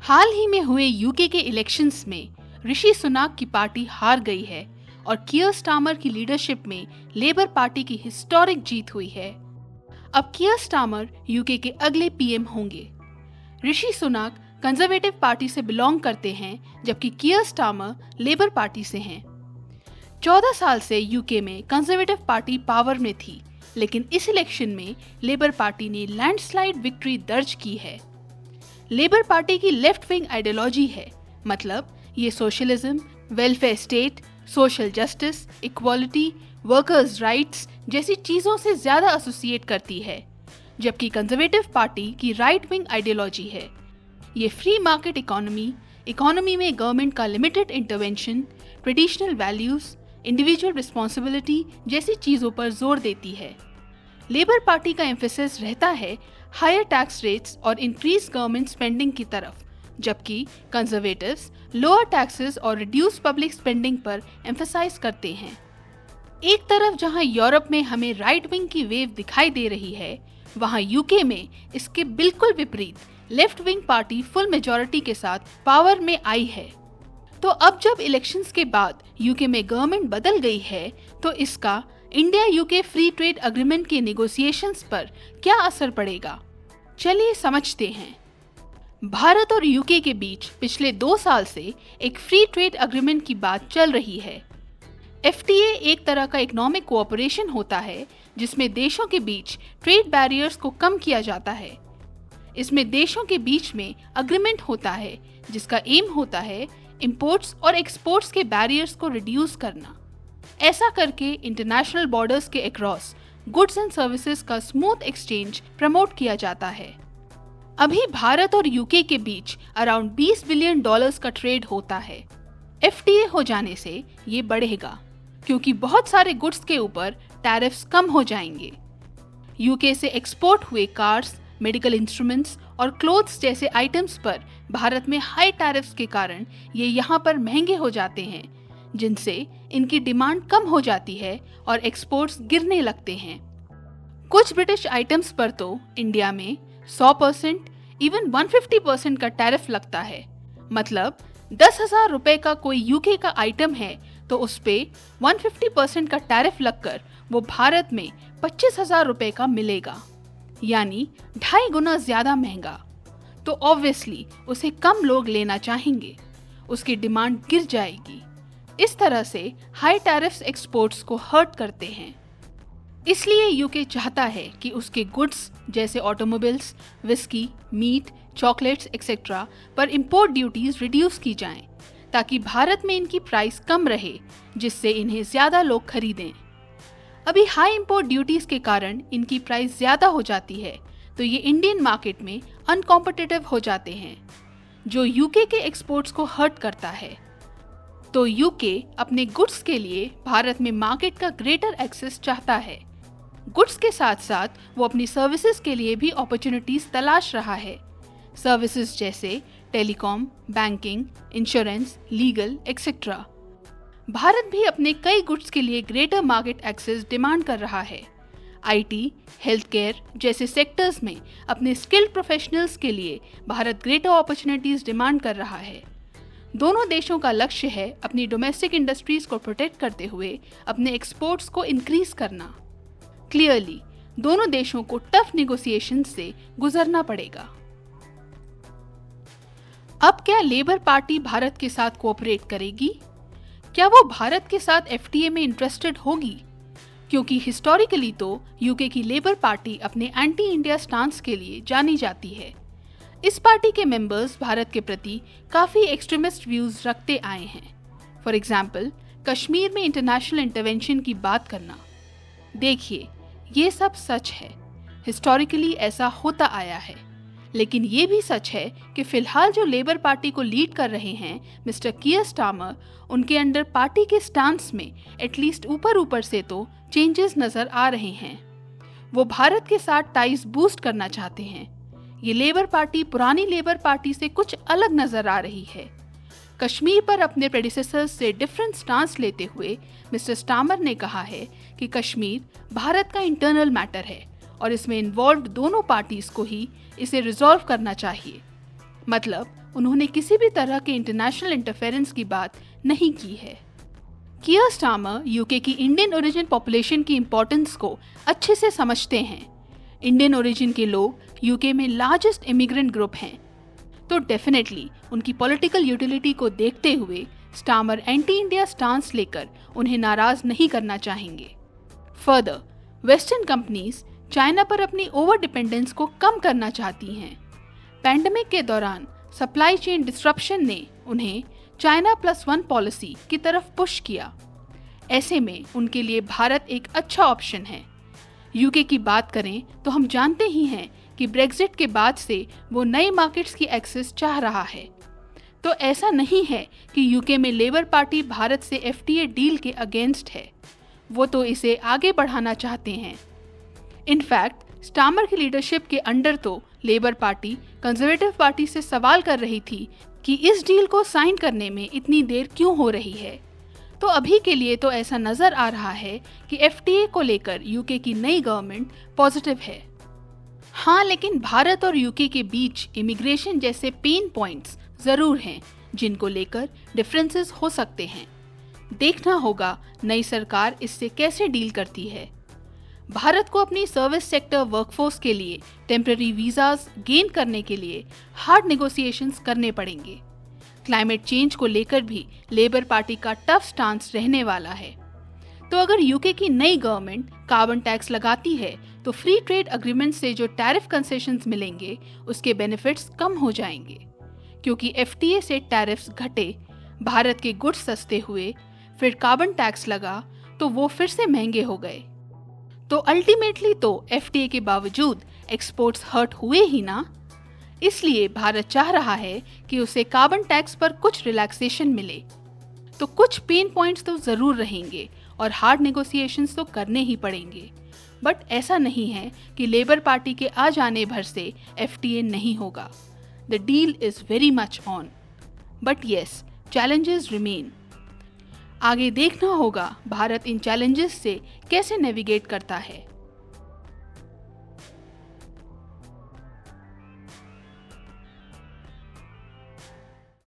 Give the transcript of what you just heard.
हाल ही में हुए यूके के इलेक्शंस में ऋषि सुनाक की पार्टी हार गई है और कीयर स्टार्मर की लीडरशिप में लेबर पार्टी की हिस्टोरिक जीत हुई है। अब कीयर स्टार्मर यूके के अगले पीएम होंगे। ऋषि सुनाक कंजर्वेटिव पार्टी से बिलोंग करते हैं, जबकि कीयर स्टार्मर लेबर पार्टी से हैं। 14 साल से यूके में कंजर्वेटिव पार्टी पावर में थी, लेकिन इस इलेक्शन में लेबर पार्टी ने लैंडस्लाइड विक्ट्री दर्ज की है। लेबर पार्टी की लेफ्ट विंग आइडियोलॉजी है, मतलब ये socialism, welfare state, social justice, equality, workers rights जैसी चीजों से ज्यादा एसोसिएट करती है, जबकि कंजर्वेटिव पार्टी की राइट विंग आइडियोलॉजी है। ये फ्री मार्केट इकोनॉमी में गवर्नमेंट का limited intervention, traditional values, individual responsibility जैसी चीजों पर जोर देती है। लेबर पार्टी का एम्फेसिस रहता है हायर टैक्स रेट्स और इंक्रीज गवर्नमेंट स्पेंडिंग की तरफ, जबकि कंजर्वेटिव्स लोअर टैक्सेस और रिड्यूस पब्लिक स्पेंडिंग पर एम्फेसाइज करते हैं। एक तरफ जहां यूरोप में हमें राइट विंग की वेव दिखाई दे रही है, वहां यूके में इसके बिल्कुल विपरीत left wing party full majority के साथ पावर में आई है। तो अब जब इलेक्शंस के बाद यूके में गवर्नमेंट बदल गई है, तो इसका India UK free trade agreement के नेगोशिएशंस पर क्या असर पड़ेगा, चलिए समझते हैं। भारत और यूके के बीच पिछले 2 साल से एक फ्री ट्रेड एग्रीमेंट की बात चल रही है। एफटीए एक तरह का इकोनॉमिक कोऑपरेशन होता है, जिसमें देशों के बीच ट्रेड बैरियर्स को कम किया जाता है। इसमें देशों के बीच में एग्रीमेंट होता है, जिसका एम होता है इंपोर्ट्स और एक्सपोर्ट्स के बैरियर्स को रिड्यूस करना। ऐसा करके इंटरनेशनल बॉर्डर्स के अक्रॉस गुड्स एंड सर्विसेज का स्मूथ एक्सचेंज प्रमोट किया जाता है। अभी भारत और यूके के बीच अराउंड $20 बिलियन का ट्रेड होता है। एफटीए हो जाने से ये बढ़ेगा, क्योंकि बहुत सारे गुड्स के ऊपर टैरिफ्स कम हो जाएंगे। यूके से एक्सपोर्ट हुए कार्स, मेडिकल इंस्ट्रूमेंट्स और क्लोथ्स जैसे आइटम्स पर भारत में हाई टैरिफ्स के कारण ये यहाँ पर महंगे हो जाते हैं, जिनसे इनकी डिमांड कम हो जाती है और एक्सपोर्ट्स गिरने लगते हैं। कुछ ब्रिटिश आइटम्स पर तो इंडिया में 100%, इवन 150% का टैरिफ लगता है। मतलब 10,000 रुपए का कोई यूके का आइटम है तो उस पे 150% का टैरिफ लगकर वो भारत में 25,000 रुपए का मिलेगा, यानी 2.5 गुना ज्यादा महंगा। तो ऑब्वियसली उसे कम लोग लेना चाहेंगे, उसकी डिमांड गिर जाएगी। इस तरह से हाई टैरिफ्स एक्सपोर्ट्स को हर्ट करते हैं। इसलिए यूके चाहता है कि उसके गुड्स जैसे automobiles, whisky, meat, chocolates etcetera पर इंपोर्ट ड्यूटीज रिड्यूस की जाएं, ताकि भारत में इनकी प्राइस कम रहे, जिससे इन्हें ज्यादा लोग खरीदें। अभी हाई इंपोर्ट ड्यूटीज के कारण इनकी प्राइस ज्यादा हो जाती है, तो ये इंडियन मार्केट में अनकॉम्पिटिटिव हो जाते हैं, जो यूके के एक्सपोर्ट्स को हर्ट करता है। तो यूके अपने गुड्स के लिए भारत में मार्केट का ग्रेटर एक्सेस चाहता है। गुड्स के साथ साथ वो अपनी सर्विसेज के लिए भी अपॉर्चुनिटीज तलाश रहा है। सर्विसेज जैसे telecom, banking, insurance, legal etcetera. Bharat भी अपने कई गुड्स के लिए ग्रेटर मार्केट एक्सेस डिमांड कर रहा है। आईटी, हेल्थ केयर जैसे सेक्टर्स में अपने स्किल्ड प्रोफेशनल्स के लिए भारत ग्रेटर अपॉर्चुनिटीज डिमांड कर रहा है। दोनों देशों का लक्ष्य है अपनी डोमेस्टिक इंडस्ट्रीज को प्रोटेक्ट करते हुए अपने एक्सपोर्ट्स को इंक्रीज करना। क्लियरली दोनों देशों को टफ नेगोशिएशन से गुजरना पड़ेगा। अब क्या लेबर पार्टी भारत के साथ कोऑपरेट करेगी? क्या वो भारत के साथ एफटीए में इंटरेस्टेड होगी? क्योंकि हिस्टोरिकली तो यूके की लेबर पार्टी अपने एंटी इंडिया स्टांस के लिए जानी जाती है। इस पार्टी के मेंबर्स भारत के प्रति काफी एक्सट्रीमिस्ट व्यूज रखते आए हैं। फॉर एग्जाम्पल, कश्मीर में इंटरनेशनल इंटरवेंशन की बात करना। देखिए, ये सब सच है, हिस्टोरिकली ऐसा होता आया है, लेकिन ये भी सच है कि फिलहाल जो लेबर पार्टी को लीड कर रहे हैं मिस्टर कीयर स्टार्मर, उनके अंडर पार्टी के स्टांस में एटलीस्ट ऊपर से तो चेंजेस नजर आ रहे हैं। वो भारत के साथ टाइज बूस्ट करना चाहते हैं। ये लेबर पार्टी पुरानी लेबर पार्टी से कुछ अलग नजर आ रही है। कश्मीर पर अपने प्रेडिसेसर्स से डिफरेंट स्टांस लेते हुए मिस्टर स्टार्मर ने कहा है कि कश्मीर भारत का इंटरनल मैटर है और इसमें इन्वॉल्व दोनों पार्टीज को ही इसे रिजॉल्व करना चाहिए। मतलब उन्होंने किसी भी तरह के इंटरनेशनल इंटरफेरेंस की बात नहीं की है। कियर स्टार्मर यूके की इंडियन ओरिजिन पॉपुलेशन की इम्पोर्टेंस को अच्छे से समझते हैं। इंडियन ओरिजिन के लोग यूके में लार्जेस्ट इमिग्रेंट ग्रुप हैं, तो डेफिनेटली उनकी पॉलिटिकल यूटिलिटी को देखते हुए स्टार्मर एंटी इंडिया स्टांस लेकर उन्हें नाराज नहीं करना चाहेंगे। फर्दर, वेस्टर्न कंपनीज चाइना पर अपनी ओवर डिपेंडेंस को कम करना चाहती हैं। पैंडेमिक के दौरान सप्लाई चेन डिस्ट्रप्शन ने उन्हें चाइना +1 पॉलिसी की तरफ पुश किया। ऐसे में उनके लिए भारत एक अच्छा ऑप्शन है। यूके की बात करें तो हम जानते ही हैं कि ब्रेग्जिट के बाद से वो नए मार्केट्स की एक्सेस चाह रहा है। तो ऐसा नहीं है कि यूके में लेबर पार्टी भारत से FTA डील के अगेंस्ट है, वो तो इसे आगे बढ़ाना चाहते हैं। इनफैक्ट स्टार्मर की लीडरशिप के अंडर तो लेबर पार्टी कंजर्वेटिव पार्टी से सवाल कर रही थी कि इस डील को साइन करने में इतनी देर क्यों हो रही है। तो अभी के लिए तो ऐसा नजर आ रहा है कि FTA को लेकर यूके की नई गवर्नमेंट पॉजिटिव है। हाँ, लेकिन भारत और यूके के बीच इमिग्रेशन जैसे पेन पॉइंट्स जरूर हैं जिनको लेकर डिफरेंसेस हो सकते हैं। देखना होगा नई सरकार इससे कैसे डील करती है। भारत को अपनी सर्विस सेक्टर वर्कफोर्स के लिए टेम्पररी वीजाज गेन करने के लिए हार्ड नेगोशिएशंस करने पड़ेंगे। क्लाइमेट चेंज को लेकर भी लेबर पार्टी का टफ स्टांस रहने वाला है। तो अगर यूके की नई गवर्नमेंट कार्बन टैक्स लगाती है तो फ्री ट्रेड अग्रीमेंट से जो टैरिफ कंसेशंस मिलेंगे उसके बेनिफिट्स कम हो जाएंगे, क्योंकि FTA से टैरिफ्स घटे, भारत के गुड्स सस्ते हुए, फिर कार्बन टैक्स लगा तो वो फिर से महंगे हो गए। तो अल्टीमेटली तो FTA के बावजूद एक्सपोर्ट्स हर्ट हुए ही ना। इसलिए भारत चाह रहा है कि उसे कार्बन टैक्स पर कुछ रिलैक्सेशन मिले। तो कुछ पेन पॉइंट्स तो जरूर रहेंगे और हार्ड नेगोशिएशंस तो करने ही पड़ेंगे, बट ऐसा नहीं है कि लेबर पार्टी के आ जाने भर से FTA नहीं होगा। The deal is very much on, but yes, challenges remain. आगे देखना होगा भारत इन चैलेंजेस से कैसे नेविगेट करता है।